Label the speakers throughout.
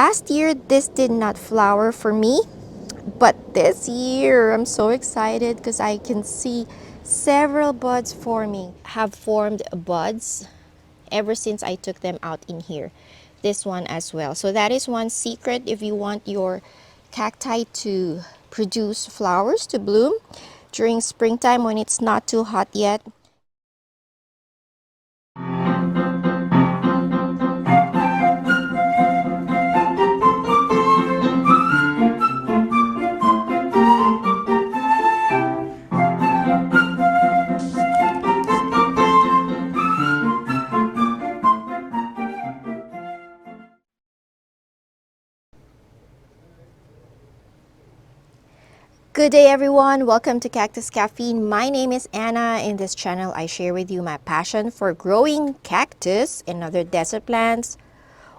Speaker 1: last year, this did not flower for me, but this year I'm so excited because I can see several buds forming, have formed buds ever since I took them out in here. This one as well. So that is one secret if you want your cacti to produce flowers, to bloom during springtime when it's not too hot yet. Good day everyone, welcome to Cactus Caffeine. My name is Anna. In this channel, I share with you my passion for growing cactus and other desert plants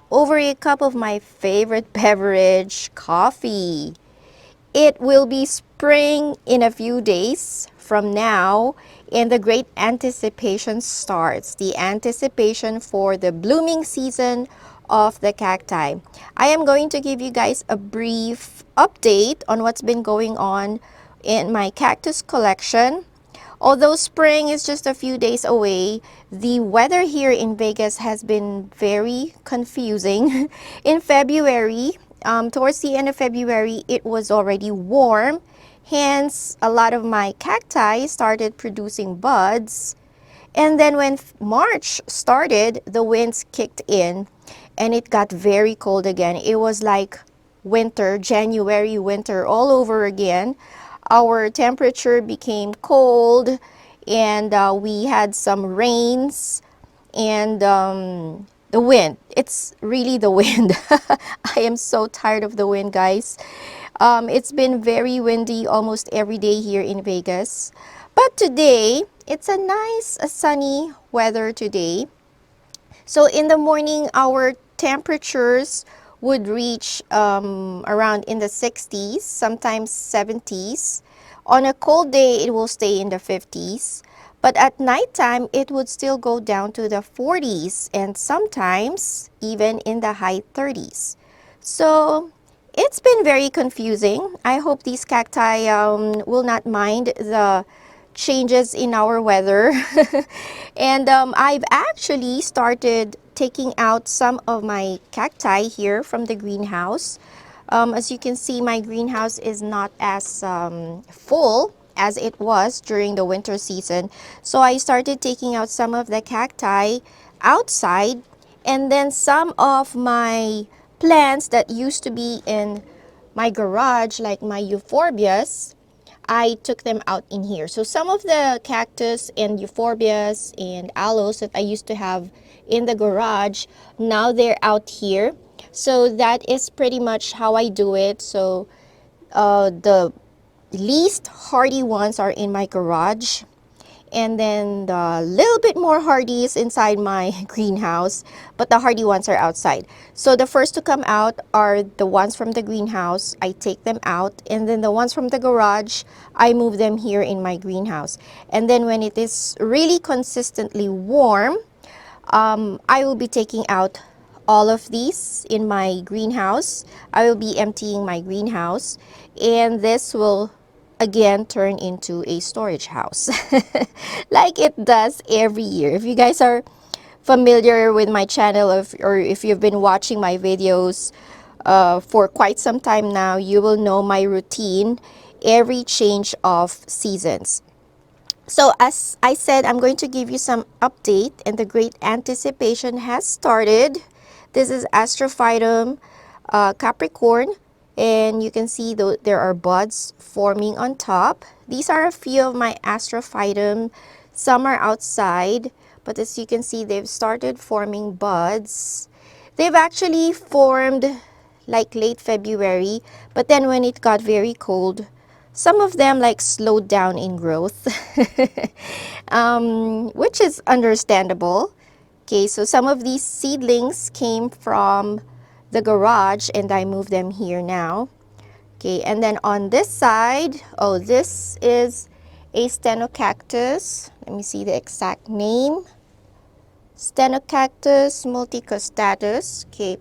Speaker 1: over a cup of my favorite beverage, coffee. It will be spring in a few days from now, and the great anticipation starts. The anticipation for the blooming season of the cacti. I am going to give you guys a brief update on what's been going on in my cactus collection. Although spring is just a few days away, the weather here in Vegas has been very confusing. In February, towards the end of February, it was already warm. Hence, a lot of my cacti started producing buds. And then when March started, the winds kicked in and it got very cold again. It was like winter, January winter all over again. Our temperature became cold and we had some rains and the wind. It's really the wind. I am so tired of the wind, guys. It's been very windy almost every day here in Vegas. But today, it's a nice sunny weather today. So in the morning, our temperatures would reach around in the 60s, sometimes 70s. On a cold day, it will stay in the 50s. But at nighttime, it would still go down to the 40s and sometimes even in the high 30s. So it's been very confusing. I hope these cacti will not mind the changes in our weather. And I've actually started taking out some of my cacti here from the greenhouse. As you can see, my greenhouse is not as full as it was during the winter season. So I started taking out some of the cacti outside, and then some of my plants that used to be in my garage, like my euphorbias, I took them out in here. So some of the cactus and euphorbias and aloes that I used to have in the garage, now they're out here. So that is pretty much how I do it. So the least hardy ones are in my garage, and then the little bit more hardy is inside my greenhouse, but the hardy ones are outside. So the first to come out are the ones from the greenhouse. I take them out, and then the ones from the garage, I move them here in my greenhouse. And then when it is really consistently warm, I will be taking out all of these in my greenhouse. I will be emptying my greenhouse, and this will again turn into a storage house like it does every year. If you guys are familiar with my channel, or if you've been watching my videos for quite some time now, you will know my routine every change of seasons. So as I said, I'm going to give you some update, and the great anticipation has started. This is Astrophytum Capricorn, and you can see there are buds forming on top. These are a few of my Astrophytum. Some are outside, but as you can see, they've started forming buds. They've actually formed like late February, but then when it got very cold, some of them like slowed down in growth, which is understandable. Okay, so some of these seedlings came from the garage and I moved them here now. Okay, and then on this side, oh, this is a stenocactus. Let me see the exact name. Stenocactus multicostatus. Okay,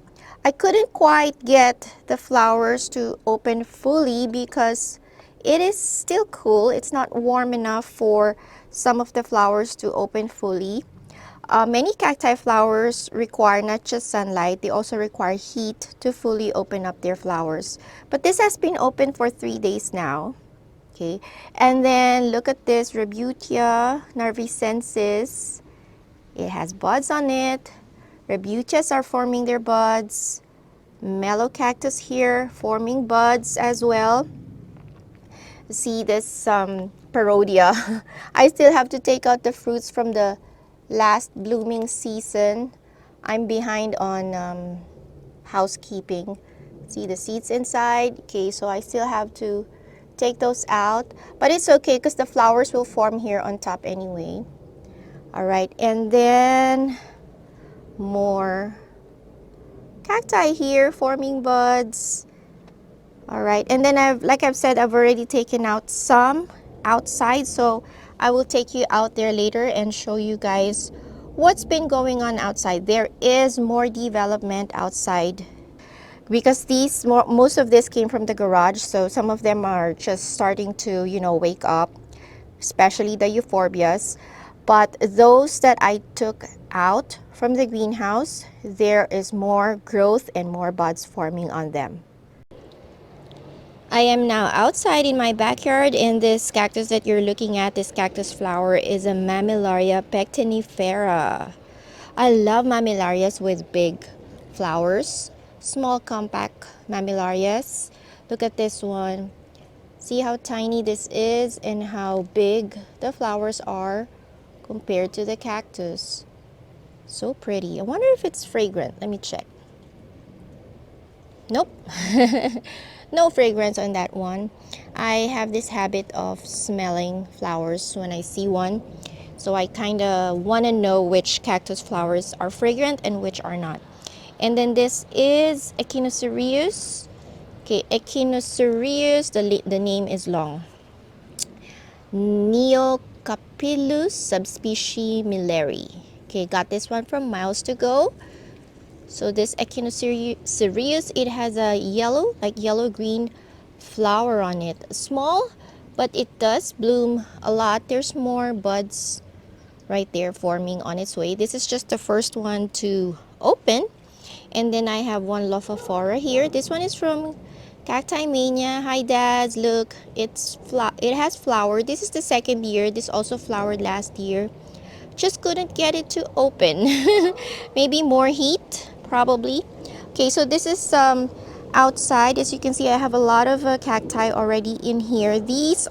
Speaker 1: I couldn't quite get the flowers to open fully because it is still cool. It's not warm enough for some of the flowers to open fully. Many cacti flowers require not just sunlight, they also require heat to fully open up their flowers. But this has been open for 3 days now. Okay, and then look at this Rebutia narvicensis. It has buds on it. Rebutias are forming their buds. Mellow cactus here forming buds as well. See this parodia. I still have to take out the fruits from the last blooming season. I'm behind on housekeeping. See the seeds inside. Okay, so I still have to take those out, but it's okay because the flowers will form here on top anyway. All right, and then more cacti here forming buds. All right, and then like I've said, I've already taken out some outside, so I will take you out there later and show you guys what's been going on outside. There is more development outside because most of this came from the garage, so some of them are just starting to, wake up, especially the euphorbias. But those that I took out from the greenhouse, there is more growth and more buds forming on them. I am now outside in my backyard, and this cactus that you're looking at, this cactus flower, is a Mammillaria pectinifera. I love mammillarias with big flowers, small compact mammillarias. Look at this one. See how tiny this is and how big the flowers are compared to the cactus. So pretty. I wonder if it's fragrant. Let me check. Nope. No fragrance on that one. I have this habit of smelling flowers when I see one. So I kind of want to know which cactus flowers are fragrant and which are not. And then this is Echinocereus. Okay, Echinocereus, the name is long. Neocapillus subspecies Milleri. Okay, got this one from Miles to Go. So this Echinocereus, it has a yellow, like yellow-green flower on it. Small, but it does bloom a lot. There's more buds right there forming on its way. This is just the first one to open. And then I have one Lophophora here. This one is from Cacti Mania. Hi dads, look, it has flowered. This is the second year. This also flowered last year. Just couldn't get it to open. Maybe more heat, probably. Okay, so this is outside. As you can see, I have a lot of cacti already in here.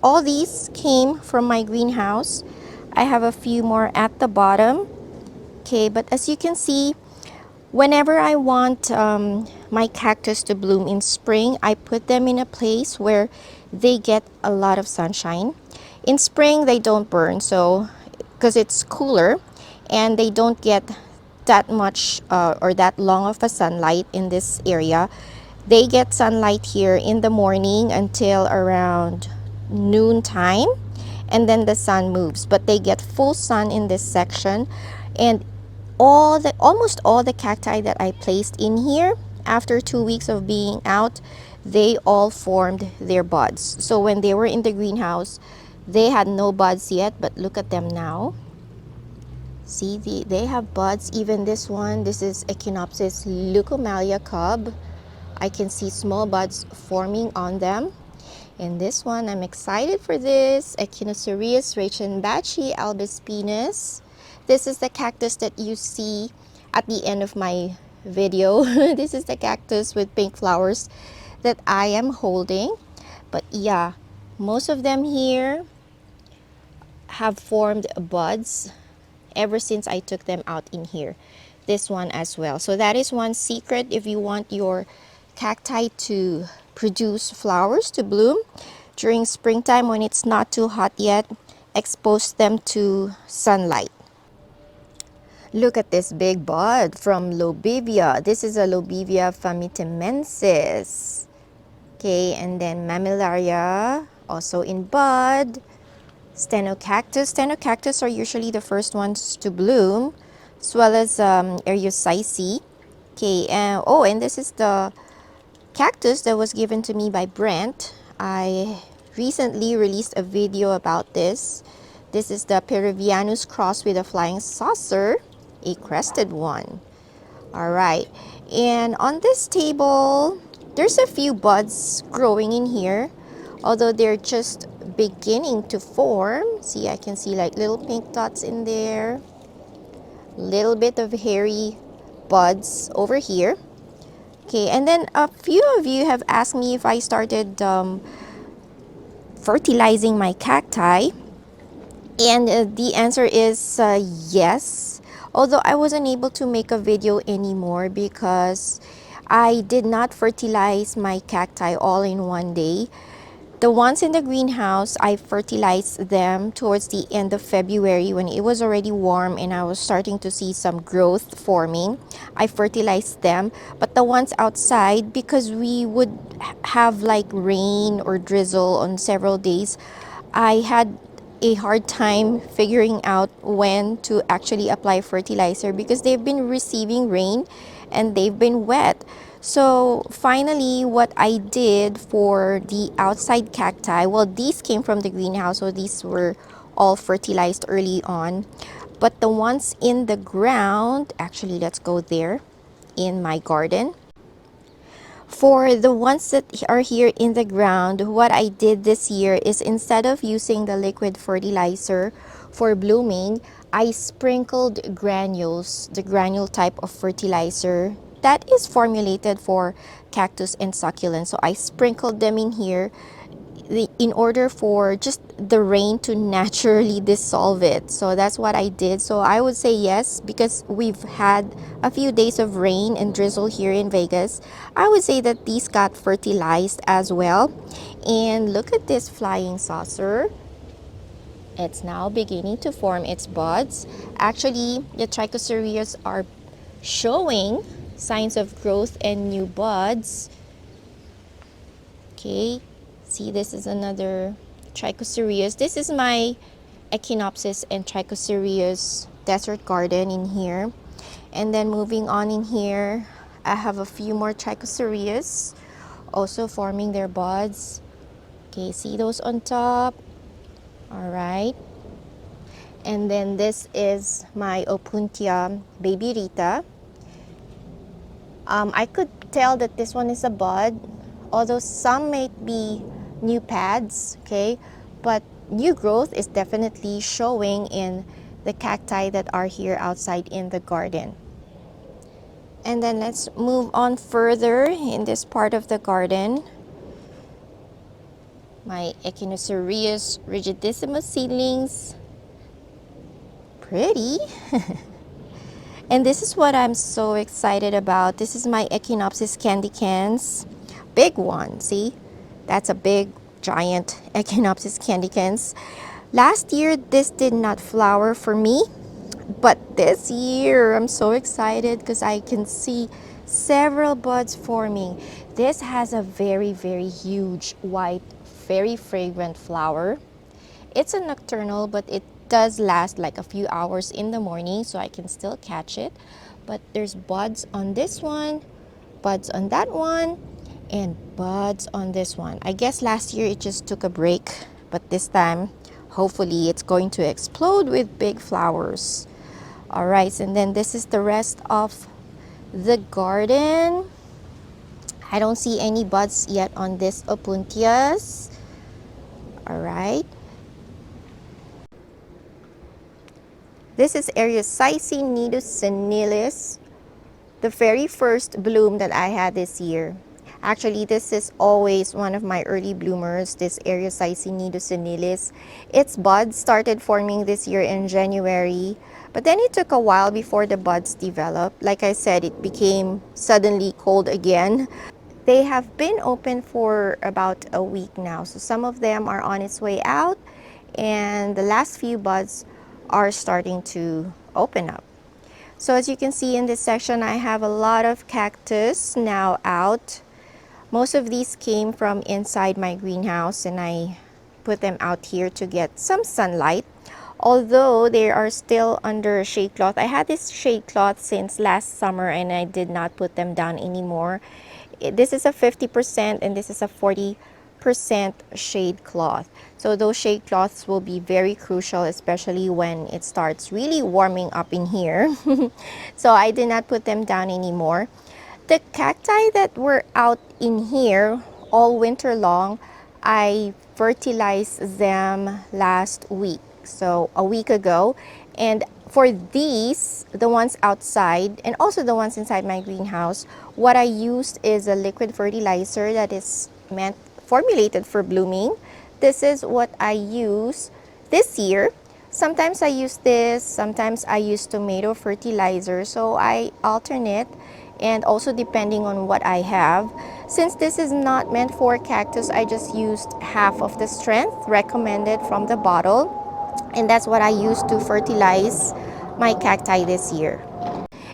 Speaker 1: All these came from my greenhouse. I have a few more at the bottom. Okay, but as you can see, whenever I want my cactus to bloom in spring, I put them in a place where they get a lot of sunshine. In spring, they don't burn, so because it's cooler, and they don't get that much or that long of a sunlight in this area. They get sunlight here in the morning until around noon time, and then the sun moves, but they get full sun in this section. And almost all the cacti that I placed in here after 2 weeks of being out, they all formed their buds. So when they were in the greenhouse, they had no buds yet, but look at them now. See, they have buds. Even this one, this is Echinopsis leucomalia cub. I can see small buds forming on them. And this one, I'm excited for this, Echinocereus reichenbachi albispinus. This is the cactus that you see at the end of my video. This is the cactus with pink flowers that I am holding. But yeah, most of them here have formed buds ever since I took them out in here. This one as well. So that is one secret if you want your cacti to produce flowers, to bloom during springtime when it's not too hot yet. Expose them to sunlight. Look at this big bud from Lobivia. This is a Lobivia famitimensis. Okay, and then Mammillaria also in bud. Stenocactus. Stenocactus are usually the first ones to bloom, as well as Ereusice. Okay, oh, and this is the cactus that was given to me by Brent. I recently released a video about this. This is the Peruvianus cross with a flying saucer, a crested one. All right, and on this table, there's a few buds growing in here, although they're just beginning to form. See, I can see like little pink dots in there, little bit of hairy buds over here. Okay, and then a few of you have asked me if I started fertilizing my cacti, and the answer is yes. Although I wasn't able to make a video anymore because I did not fertilize my cacti all in one day. The ones in the greenhouse, I fertilized them towards the end of February when it was already warm and I was starting to see some growth forming. I fertilized them, but the ones outside, because we would have like rain or drizzle on several days, I had a hard time figuring out when to actually apply fertilizer because they've been receiving rain and they've been wet. So finally, what I did for the outside cacti, well, these came from the greenhouse, so these were all fertilized early on. But the ones in the ground, actually, let's go there in my garden. For the ones that are here in the ground, what I did this year is instead of using the liquid fertilizer for blooming, I sprinkled granules, the granule type of fertilizer that is formulated for cactus and succulents. So I sprinkled them in here in order for just the rain to naturally dissolve it. So that's what I did. So I would say yes, because we've had a few days of rain and drizzle here in Vegas. I would say that these got fertilized as well. And look at this flying saucer. It's now beginning to form its buds. Actually, the trichocereus are showing signs of growth and new buds. Okay, see, this is another trichocereus. This is my Echinopsis and trichocereus desert garden in here. And then moving on in here, I have a few more trichocereus also forming their buds. Okay, see those on top? All right. And then this is my Opuntia baby Rita. I could tell that this one is a bud, although some might be new pads, okay? But new growth is definitely showing in the cacti that are here outside in the garden. And then let's move on further in this part of the garden. My Echinocereus rigidissimus seedlings. Pretty. And this is what I'm so excited about. This is my Echinopsis candy cans. Big one, see? That's a big, giant Echinopsis candy cans. Last year, this did not flower for me. But this year, I'm so excited because I can see several buds forming. This has a very, very huge, white, very fragrant flower. It's a nocturnal, but it does last like a few hours in the morning, so I can still catch it. But there's buds on this one, buds on that one, and buds on this one. I guess last year it just took a break, but this time hopefully it's going to explode with big flowers. All right, and then this is the rest of the garden. I don't see any buds yet on this Opuntias. All right. This is Eriosicene nidus senilis, the very first bloom that I had this year. Actually, this is always one of my early bloomers, this Eriosicene nidus senilis. Its buds started forming this year in January, but then it took a while before the buds developed. Like I said, it became suddenly cold again. They have been open for about a week now, so some of them are on its way out, and the last few buds are starting to open up. So as you can see in this section, I have a lot of cactus now out. Most of these came from inside my greenhouse and I put them out here to get some sunlight. Although they are still under shade cloth. I had this shade cloth since last summer and I did not put them down anymore. This is a 50% and this is a 40% shade cloth. So those shade cloths will be very crucial, especially when it starts really warming up in here. So I did not put them down anymore. The cacti that were out in here all winter long, I fertilized them last week, so a week ago. And for these, the ones outside and also the ones inside my greenhouse, what I used is a liquid fertilizer that is formulated for blooming. This is what I use this year. Sometimes I use this, sometimes I use tomato fertilizer, so I alternate, and also depending on what I have. Since this is not meant for cactus, I just used half of the strength recommended from the bottle, and that's what I used to fertilize my cacti this year.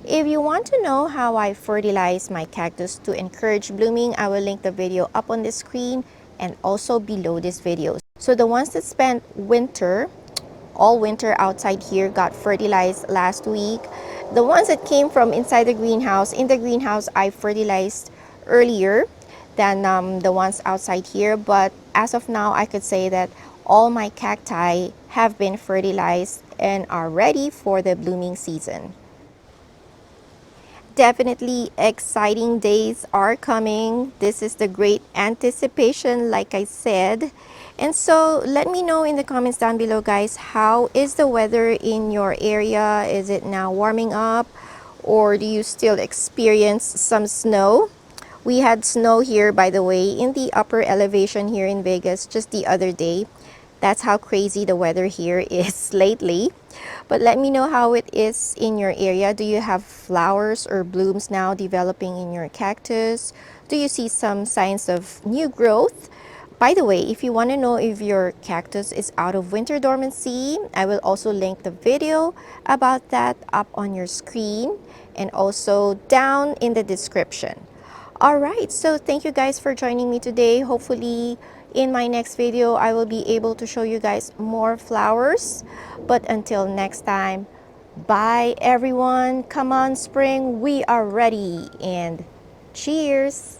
Speaker 1: If you want to know how I fertilize my cactus to encourage blooming, I will link the video up on the screen and also below this video. So the ones that spent all winter outside here got fertilized last week. The ones that came from inside the greenhouse, in the greenhouse I fertilized earlier than the ones outside here, but as of now I could say that all my cacti have been fertilized and are ready for the blooming season. Definitely exciting days are coming. This is the great anticipation, like I said. And so let me know in the comments down below, guys, how is the weather in your area? Is it now warming up, or do you still experience some snow? We had snow here, by the way, in the upper elevation here in Vegas just the other day. That's how crazy the weather here is lately. But let me know how it is in your area. Do you have flowers or blooms now developing in your cactus? Do you see some signs of new growth? By the way, if you want to know if your cactus is out of winter dormancy, I will also link the video about that up on your screen and also down in the description. All right, so thank you guys for joining me today. Hopefully in my next video I will be able to show you guys more flowers. But until next time, bye everyone. Come on spring, we are ready, and cheers.